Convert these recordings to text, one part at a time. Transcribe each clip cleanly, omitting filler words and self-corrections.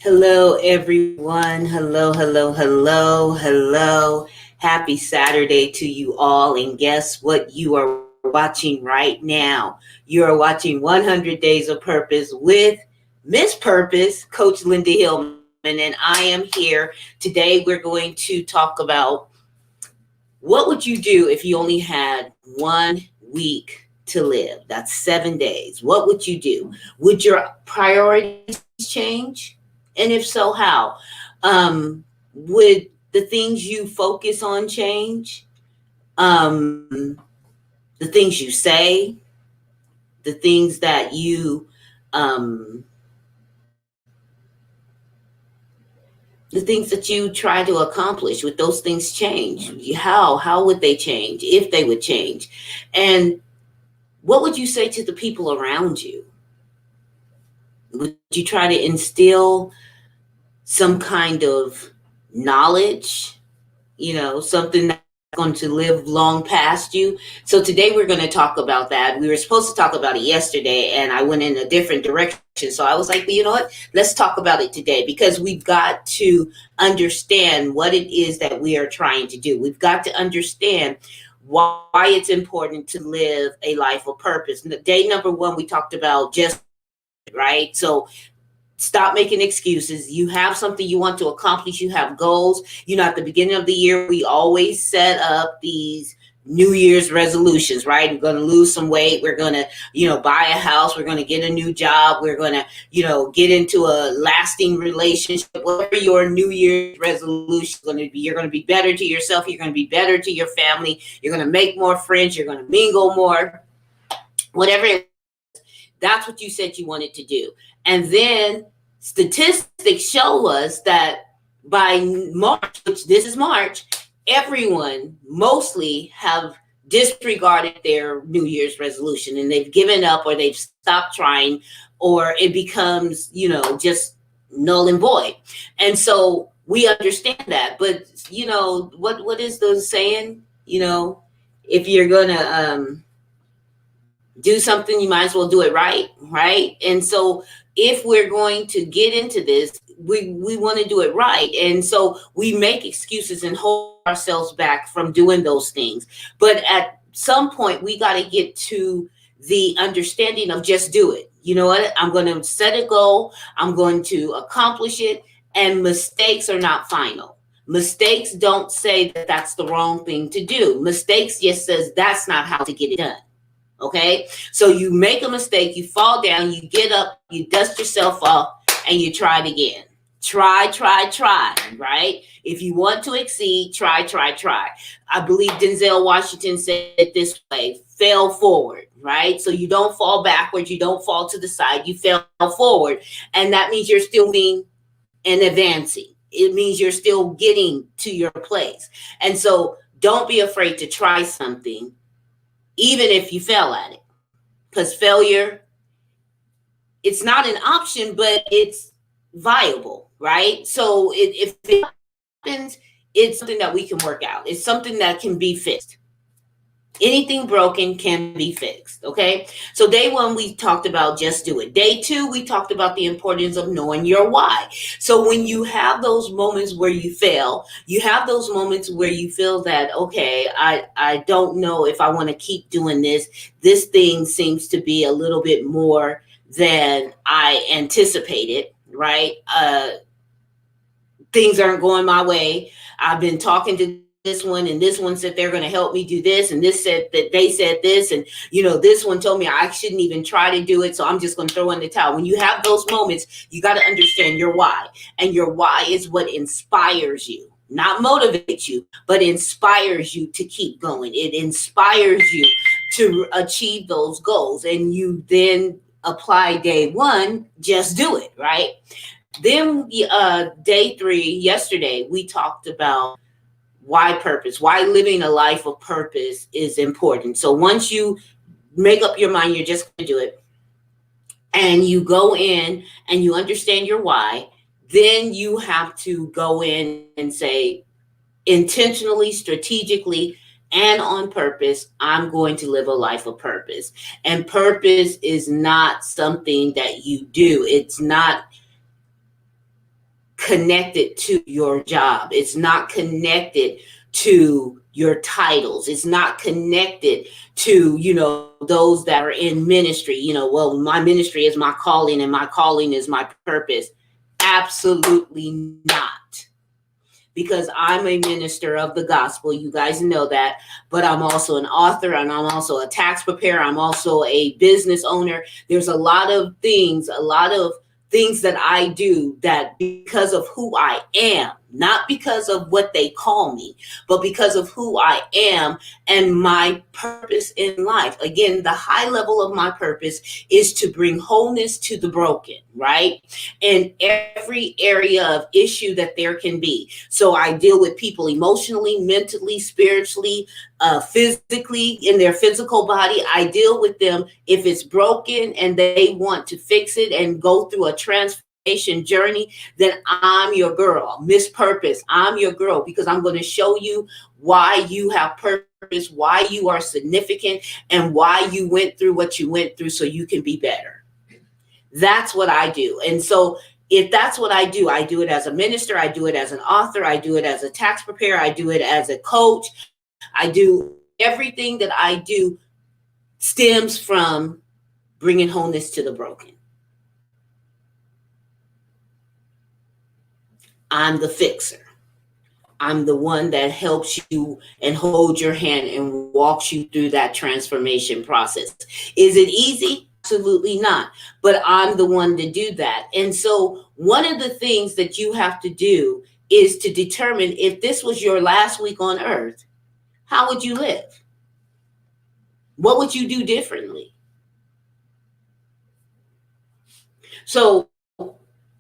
Hello, everyone. Hello, hello, hello, hello. Happy Saturday to you all. And guess what you are watching right now? You are watching 100 Days of Purpose with Miss Purpose, Coach Linda Hillman. And I am here. Today, we're going to talk about what would you do if you only had 1 week to live? That's 7 days. What would you do? Would your priorities change? And if so, how? Would the things you focus on change? Um, the things you say, the things that um, the things that you try to accomplish, would those things change? How would they change if they would change? And what would you say to the people around you? Would you try to instill some kind of knowledge, something that's going to live long past you? So today we're going to talk about that. We were supposed to talk about it yesterday and I went in a different direction. So I was like, well, you know what? Let's talk about it today because we've got to understand what it is that we are trying to do. We've got to understand why it's important to live a life of purpose. Day number one, we talked about just right. So stop making excuses. You have something you want to accomplish. You have goals. At the beginning of the year, we always set up these New Year's resolutions, right? We're going to lose some weight. We're going to, buy a house. We're going to get a new job. We're going to, get into a lasting relationship. Whatever your New Year's resolution is going to be, you're going to be better to yourself. You're going to be better to your family. You're going to make more friends. You're going to mingle more. Whatever it is, that's what you said you wanted to do. And then statistics show us that by March, which this is March, everyone mostly have disregarded their New Year's resolution and they've given up or they've stopped trying or it becomes, just null and void. And so we understand that. But, what is the saying? If you're going to do something, you might as well do it right, right? And so if we're going to get into this, we want to do it right. And so we make excuses and hold ourselves back from doing those things. But at some point, we got to get to the understanding of just do it. You know what? I'm going to set a goal. I'm going to accomplish it. And mistakes are not final. Mistakes don't say that that's the wrong thing to do. Mistakes just says that's not how to get it done. Okay, so you make a mistake, you fall down, you get up, you dust yourself off, and you try it again. Try, right? If you want to exceed, try. I believe Denzel Washington said it this way: fail forward, right? So you don't fall backwards, you don't fall to the side, you fail forward. And that means you're still moving and advancing. It means you're still getting to your place. And so don't be afraid to try something even if you fail at it, because failure, it's not an option, but it's viable, right? So if it happens, it's something that we can work out. It's something that can be fixed. Anything broken can be fixed. Okay. So day one, we talked about just do it. Day two, we talked about the importance of knowing your why. So when you have those moments where you fail, you have those moments where you feel that, okay, I don't know if I want to keep doing this. This thing seems to be a little bit more than I anticipated, right? Things aren't going my way. I've been talking to this one and this one said they're going to help me do this and this said that they said this and this one told me I shouldn't even try to do it, so I'm just going to throw in the towel. When you have those moments, you got to understand your why, and your why is what inspires you, not motivates you, but inspires you to keep going. It inspires you to achieve those goals, and you then apply day one, just do it, right? Then day three, yesterday, we talked about why purpose, why living a life of purpose is important. So once you make up your mind, you're just going to do it, and you go in and you understand your why, then you have to go in and say, intentionally, strategically, and on purpose, I'm going to live a life of purpose. And purpose is not something that you do. It's not connected to your job. It's not connected to your titles. It's not connected to, those that are in ministry. Well, my ministry is my calling and my calling is my purpose. Absolutely not. Because I'm a minister of the gospel. You guys know that. But I'm also an author, and I'm also a tax preparer. I'm also a business owner. There's a lot of things that I do that because of who I am, not because of what they call me, but because of who I am and my purpose in life. Again, the high level of my purpose is to bring wholeness to the broken, right? In every area of issue that there can be. So I deal with people emotionally, mentally, spiritually, physically, in their physical body. I deal with them if it's broken and they want to fix it and go through a transformation journey. Then I'm your girl. Miss Purpose, I'm your girl, because I'm going to show you why you have purpose, why you are significant, and why you went through what you went through so you can be better. That's what I do. And so if that's what I do it as a minister, I do it as an author, I do it as a tax preparer, I do it as a coach. I do everything that I do stems from bringing wholeness to the broken. I'm the fixer. I'm the one that helps you and holds your hand and walks you through that transformation process. Is it easy? Absolutely not. But I'm the one to do that. And so one of the things that you have to do is to determine, if this was your last week on earth, how would you live? What would you do differently? So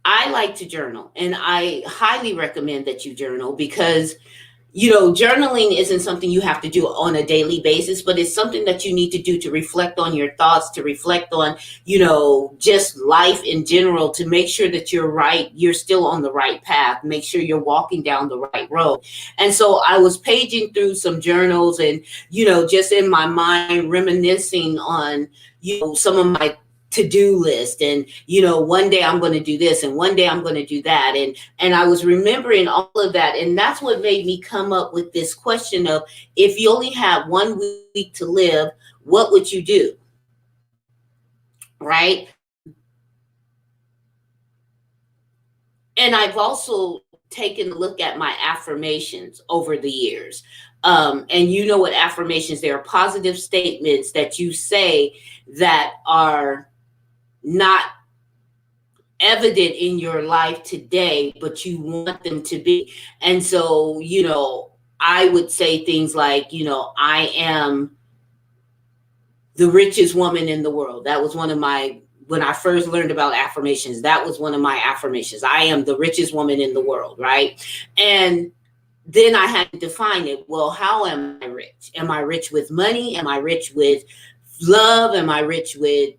I like to journal, and I highly recommend that you journal, because journaling isn't something you have to do on a daily basis, but it's something that you need to do to reflect on your thoughts, to reflect on, just life in general, to make sure that you're still on the right path, make sure you're walking down the right road. And so I was paging through some journals and, just in my mind, reminiscing on, some of my to-do list, and one day I'm going to do this and one day I'm going to do that, and I was remembering all of that, and that's what made me come up with this question of, if you only had 1 week to live, what would you do? Right? And I've also taken a look at my affirmations over the years. And you know what affirmations, they are positive statements that you say that are not evident in your life today, but you want them to be. And so, I would say things like, I am the richest woman in the world. That was one of my, when I first learned about affirmations, that was one of my affirmations. I am the richest woman in the world, right? And then I had to define it. Well, how am I rich? Am I rich with money? Am I rich with love? Am I rich with,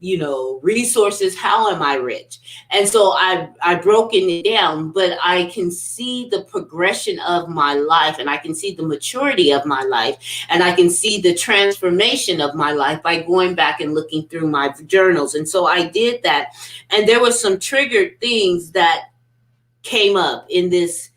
resources? How am I rich? And so I've broken it down, but I can see the progression of my life, and I can see the maturity of my life, and I can see the transformation of my life by going back and looking through my journals. And so I did that. And there were some triggered things that came up in this,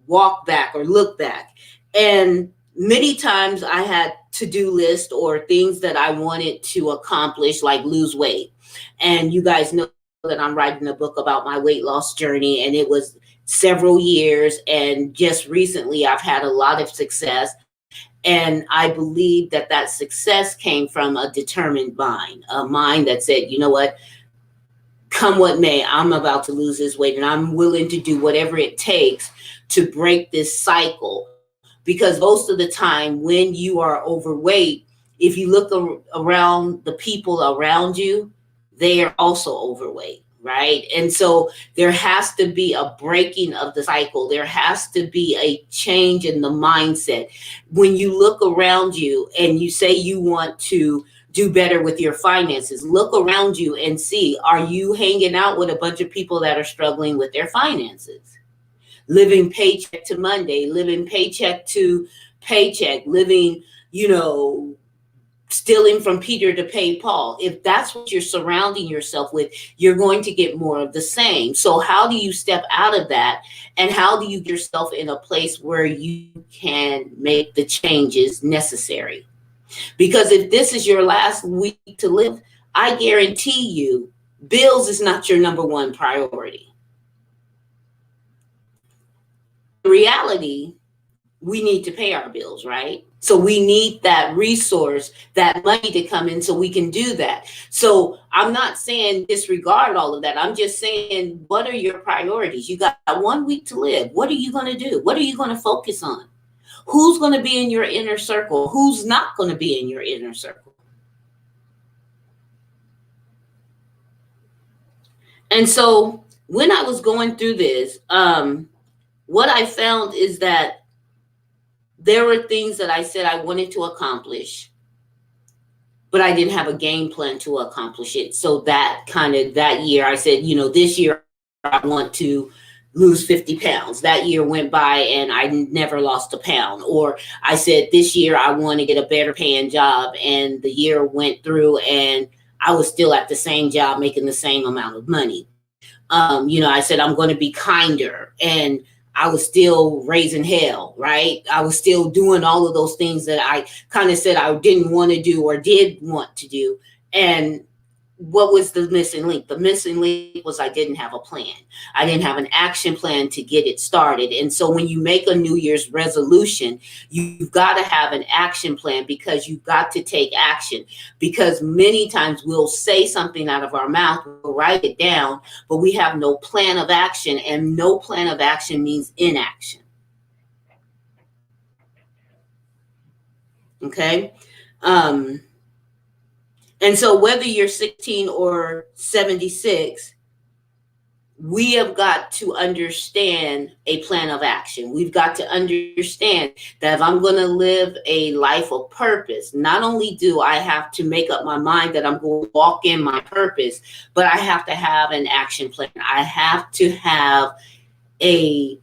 walk back or look back. And many times I had to-do list or things that I wanted to accomplish, like lose weight. And you guys know that I'm writing a book about my weight loss journey, and it was several years. And just recently I've had a lot of success. And I believe that success came from a determined mind, a mind that said, you know what, come what may, I'm about to lose this weight, and I'm willing to do whatever it takes to break this cycle. Because most of the time when you are overweight, if you look around the people around you, they are also overweight, right? And so there has to be a breaking of the cycle. There has to be a change in the mindset. When you look around you and you say you want to do better with your finances, look around you and see, are you hanging out with a bunch of people that are struggling with their finances? Living paycheck to Monday, living paycheck to paycheck, living, stealing from Peter to pay Paul. If that's what you're surrounding yourself with, you're going to get more of the same. So how do you step out of that? And how do you get yourself in a place where you can make the changes necessary? Because if this is your last week to live, I guarantee you, bills is not your number one priority. In reality, we need to pay our bills, right? So we need that resource, that money to come in so we can do that. So I'm not saying disregard all of that. I'm just saying, what are your priorities? You got 1 week to live. What are you going to do? What are you going to focus on? Who's going to be in your inner circle? Who's not going to be in your inner circle? And so when I was going through this, what I found is that there were things that I said I wanted to accomplish, but I didn't have a game plan to accomplish it. So that year I said, this year I want to lose 50 pounds. That year went by and I never lost a pound. Or I said, this year I want to get a better paying job. And the year went through and I was still at the same job, making the same amount of money. I said, I'm going to be kinder, and I was still raising hell, right? I was still doing all of those things that I kind of said I didn't want to do or did want to do. And what was the missing link? The missing link was I didn't have a plan. I didn't have an action plan to get it started. And so when you make a New Year's resolution, you've got to have an action plan, because you've got to take action. Because many times we'll say something out of our mouth, we'll write it down, but we have no plan of action, and no plan of action means inaction. Okay? And so whether you're 16 or 76, we have got to understand a plan of action. We've got to understand that if I'm going to live a life of purpose, not only do I have to make up my mind that I'm going to walk in my purpose, but I have to have an action plan. I have to have a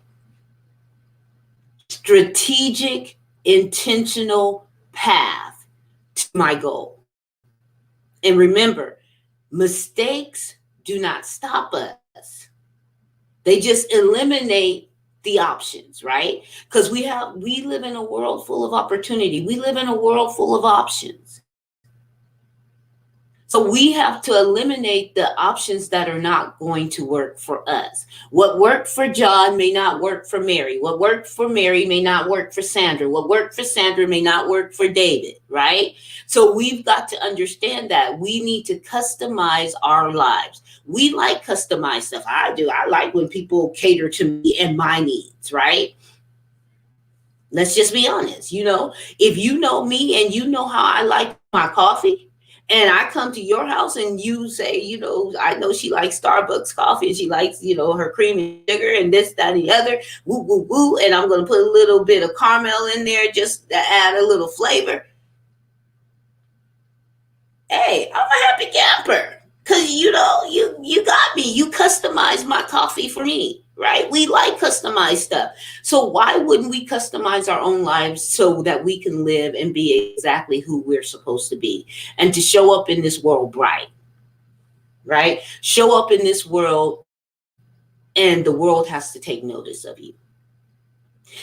strategic, intentional path to my goal. And remember, mistakes do not stop us. They just eliminate the options, right? Because we live in a world full of opportunity. We live in a world full of options. So we have to eliminate the options that are not going to work for us. What worked for John may not work for Mary. What worked for Mary may not work for Sandra. What worked for Sandra may not work for David, right? So we've got to understand that we need to customize our lives. We like customized stuff. I do. I like when people cater to me and my needs, right? Let's just be honest. If you know me and you know how I like my coffee, and I come to your house and you say, I know she likes Starbucks coffee and she likes, her cream and sugar and this, that, and the other, woo, woo, woo. And I'm going to put a little bit of caramel in there just to add a little flavor. Hey, I'm a happy camper, because, you got me. You customized my coffee for me, right? We like customized stuff. So why wouldn't we customize our own lives so that we can live and be exactly who we're supposed to be, and to show up in this world bright, right? Show up in this world, and the world has to take notice of you.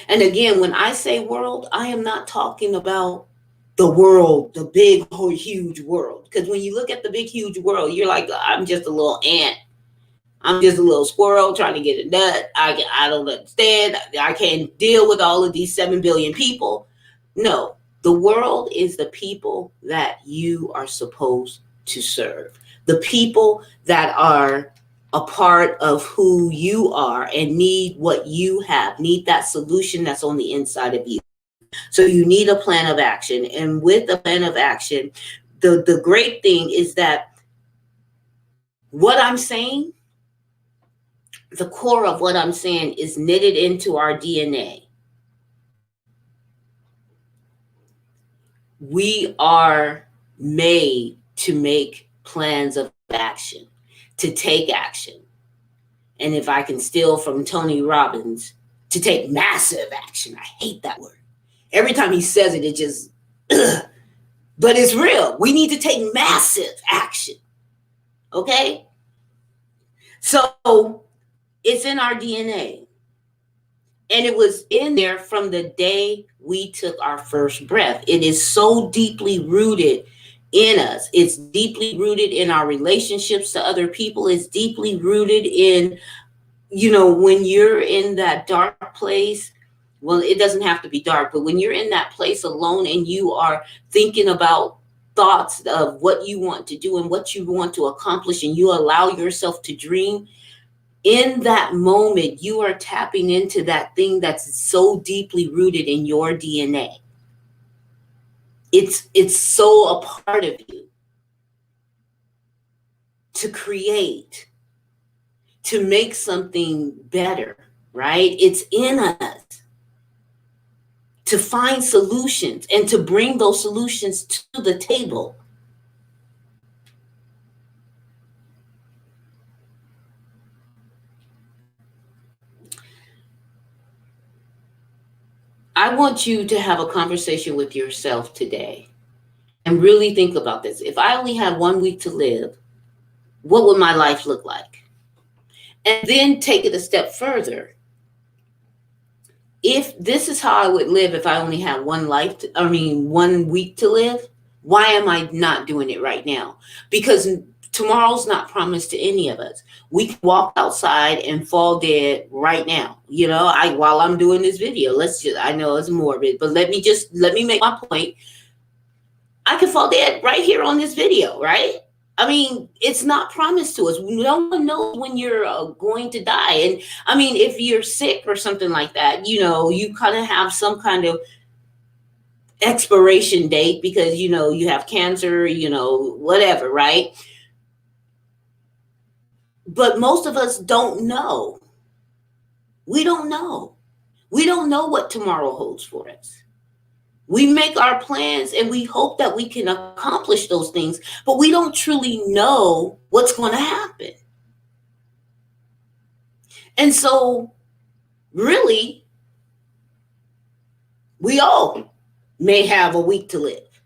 And again, when I say world, I am not talking about the world, the big, whole, huge world. Because when you look at the big, huge world, you're like, I'm just a little ant. I'm just a little squirrel trying to get a nut. I don't understand. I can't deal with all of these 7 billion people. No, the world is the people that you are supposed to serve. The people that are a part of who you are and need what you have, need that solution that's on the inside of you. So you need a plan of action. And with a plan of action, the great thing is that what I'm saying, the core of what I'm saying is knitted into our DNA. We are made to make plans of action, to take action. And if I can steal from Tony Robbins, to take massive action. I hate that word. Every time he says it, it just, But it's real. We need to take massive action. Okay? So it's in our DNA. And it was in there from the day we took our first breath. It is so deeply rooted in us. It's deeply rooted in our relationships to other people. It's deeply rooted in, when you're in that dark place. Well, it doesn't have to be dark, but when you're in that place alone and you are thinking about thoughts of what you want to do and what you want to accomplish, and you allow yourself to dream, in that moment, you are tapping into that thing that's so deeply rooted in your DNA. It's so a part of you to create, to make something better, right? It's in us to find solutions and to bring those solutions to the table. I want you to have a conversation with yourself today and really think about this. If I only had 1 week to live, what would my life look like? And then take it a step further. If this is how I would live if I only had 1 week to live, why am I not doing it right now? Because tomorrow's not promised to any of us. We can walk outside and fall dead right now. While I'm doing this video, I know it's morbid, but let me make my point. I can fall dead right here on this video, right? I mean, it's not promised to us. No one knows when you're going to die. And I mean, if you're sick or something like that, you kind of have some kind of expiration date because, you have cancer, whatever, right? But most of us don't know. We don't know. We don't know what tomorrow holds for us. We make our plans and we hope that we can accomplish those things, but we don't truly know what's going to happen. And so, really, we all may have a week to live.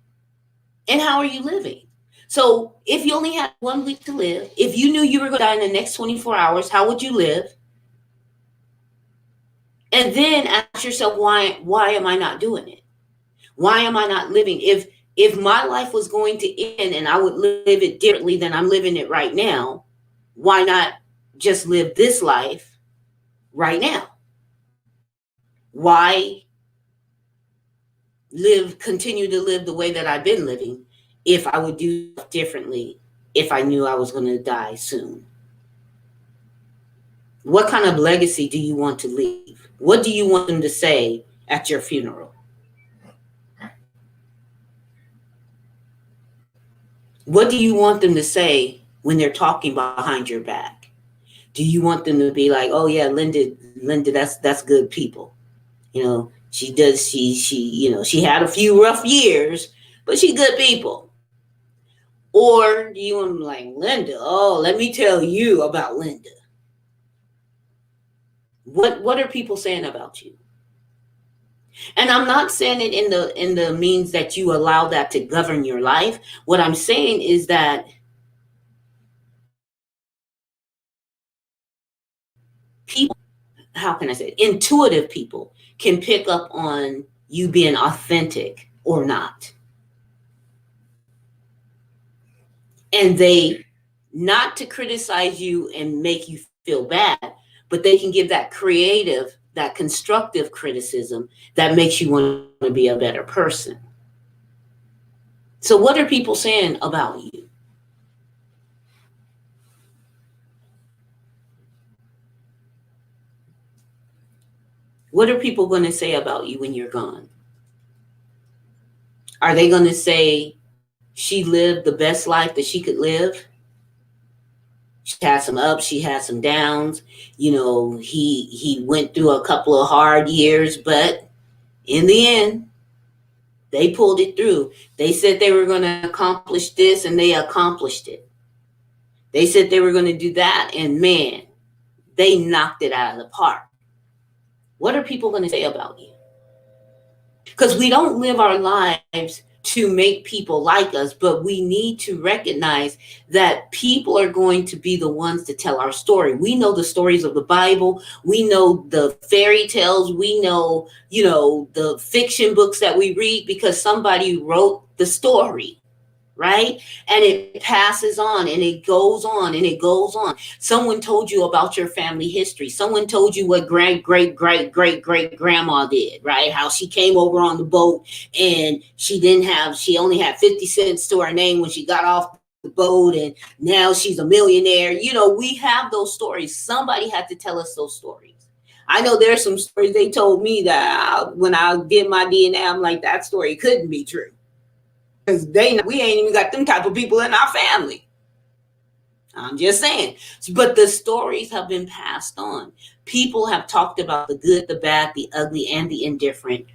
And how are you living? So, if you only had 1 week to live, if you knew you were going to die in the next 24 hours, how would you live? And then ask yourself, why am I not doing it? Why am I not living? If my life was going to end and I would live it differently than I'm living it right now, why not just live this life right now? Why continue to live the way that I've been living if I would do differently if I knew I was going to die soon? What kind of legacy do you want to leave? What do you want them to say at your funeral? What do you want them to say when they're talking behind your back? Do you want them to be like, oh yeah, Linda, that's good people. She had a few rough years, but she's good people. Or do you want them like, Linda, oh, let me tell you about Linda. What are people saying about you? And I'm not saying it in the means that you allow that to govern your life. What I'm saying is that people, how can I say it? Intuitive people can pick up on you being authentic or not. And they, not to criticize you and make you feel bad, but they can give that creative, that constructive criticism that makes you want to be a better person. So what are people saying about you? What are people going to say about you when you're gone? Are they going to say she lived the best life that she could live? She had some ups, she had some downs. He went through a couple of hard years, but in the end, they pulled it through. They said they were going to accomplish this, and they accomplished it. They said they were going to do that, and man, they knocked it out of the park. What are people going to say about you? Because we don't live our lives to make people like us, but we need to recognize that people are going to be the ones to tell our story. We know the stories of the Bible. We know the fairy tales. We know, the fiction books that we read because somebody wrote the story, right? And it passes on and it goes on and it goes on. Someone told you about your family history. Someone told you what great great great great great grandma did, right? How she came over on the boat and she only had 50 cents to her name when she got off the boat, and now she's a millionaire. We have those stories. Somebody had to tell us those stories. I know there's some stories they told me that when I did my DNA, I'm like, that story couldn't be true. Because we ain't even got them type of people in our family. I'm just saying. But the stories have been passed on. People have talked about the good, the bad, the ugly, and the indifferent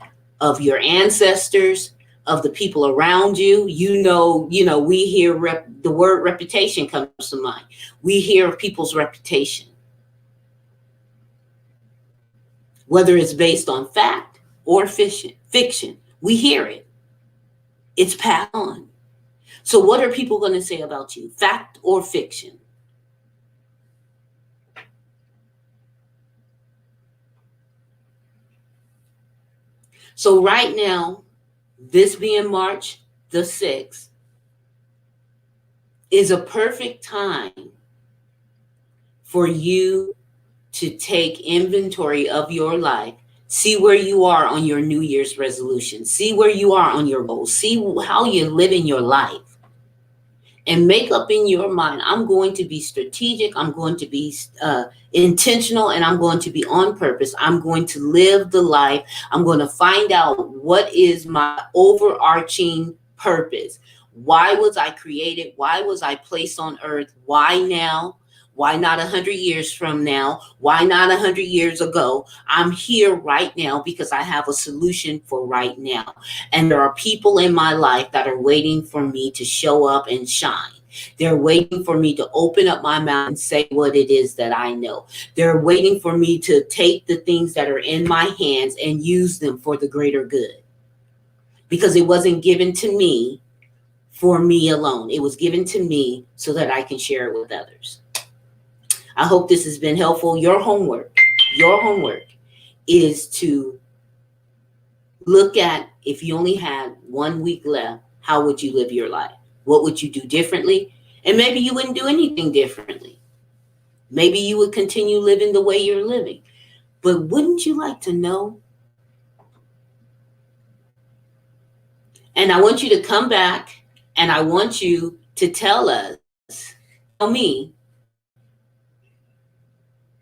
of your ancestors, of the people around you. We hear the word reputation comes to mind. We hear of people's reputation, whether it's based on fact or fiction. We hear it. It's passed on. So what are people going to say about you? Fact or fiction? So right now, this being March the 6th, is a perfect time for you to take inventory of your life. See where you are on your New Year's resolution. See where you are on your goals. See how you're living your life. And make up in your mind, I'm going to be strategic, I'm going to be intentional, and I'm going to be on purpose. I'm going to live the life. I'm going to find out what is my overarching purpose. Why was I created? Why was I placed on earth? Why now? Why not 100 years from now? Why not 100 years ago? I'm here right now because I have a solution for right now. And there are people in my life that are waiting for me to show up and shine. They're waiting for me to open up my mouth and say what it is that I know. They're waiting for me to take the things that are in my hands and use them for the greater good. Because it wasn't given to me for me alone. It was given to me so that I can share it with others. I hope this has been helpful. Your homework is to look at, if you only had 1 week left, how would you live your life? What would you do differently? And maybe you wouldn't do anything differently. Maybe you would continue living the way you're living. But wouldn't you like to know? And I want you to come back and I want you to tell me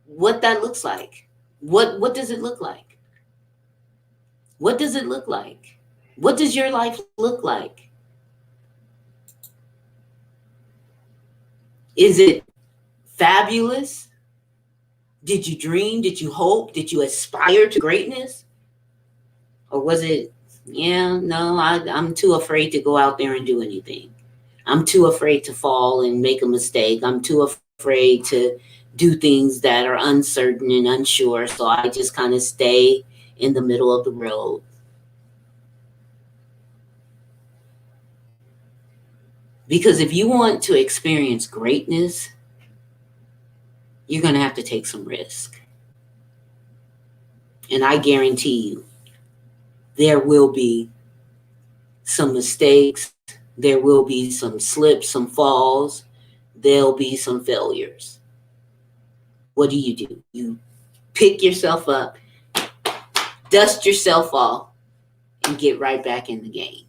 what that looks like. What does it look like? What does it look like? What does your life look like? Is it fabulous? Did you dream? Did you hope? Did you aspire to greatness? Or was it, I'm too afraid to go out there and do anything. I'm too afraid to fall and make a mistake. I'm too afraid to do things that are uncertain and unsure. So I just kind of stay in the middle of the road. Because if you want to experience greatness, you're going to have to take some risk. And I guarantee you, there will be some mistakes. There will be some slips, some falls. There'll be some failures. What do? You pick yourself up, dust yourself off, and get right back in the game.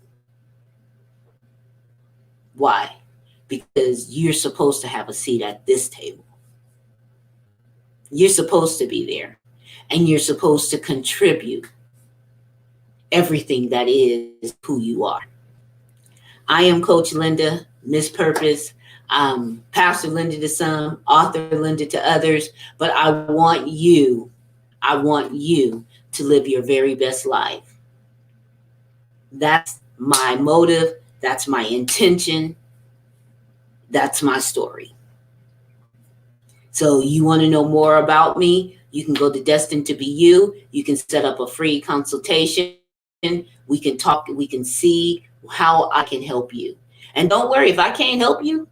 Why? Because you're supposed to have a seat at this table. You're supposed to be there. And you're supposed to contribute everything that is who you are. I am Coach Linda, Miss Purpose, Pastor Linda to some, author Linda to others. But I want you to live your very best life. That's my motive. That's my intention. That's my story. So you want to know more about me? You can go to Destined to Be You. You can set up a free consultation. We can talk. We can see how I can help you. And don't worry, if I can't help you,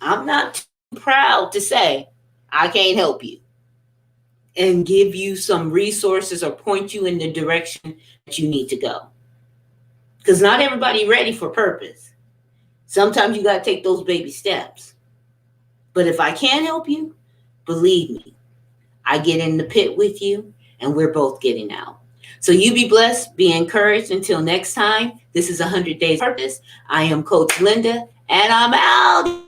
I'm not too proud to say I can't help you and give you some resources or point you in the direction that you need to go. Because not everybody ready for purpose. Sometimes you got to take those baby steps. But if I can help you, believe me, I get in the pit with you and we're both getting out. So you be blessed, be encouraged. Until next time, this is 100 Days of Purpose. I am Coach Linda and I'm out.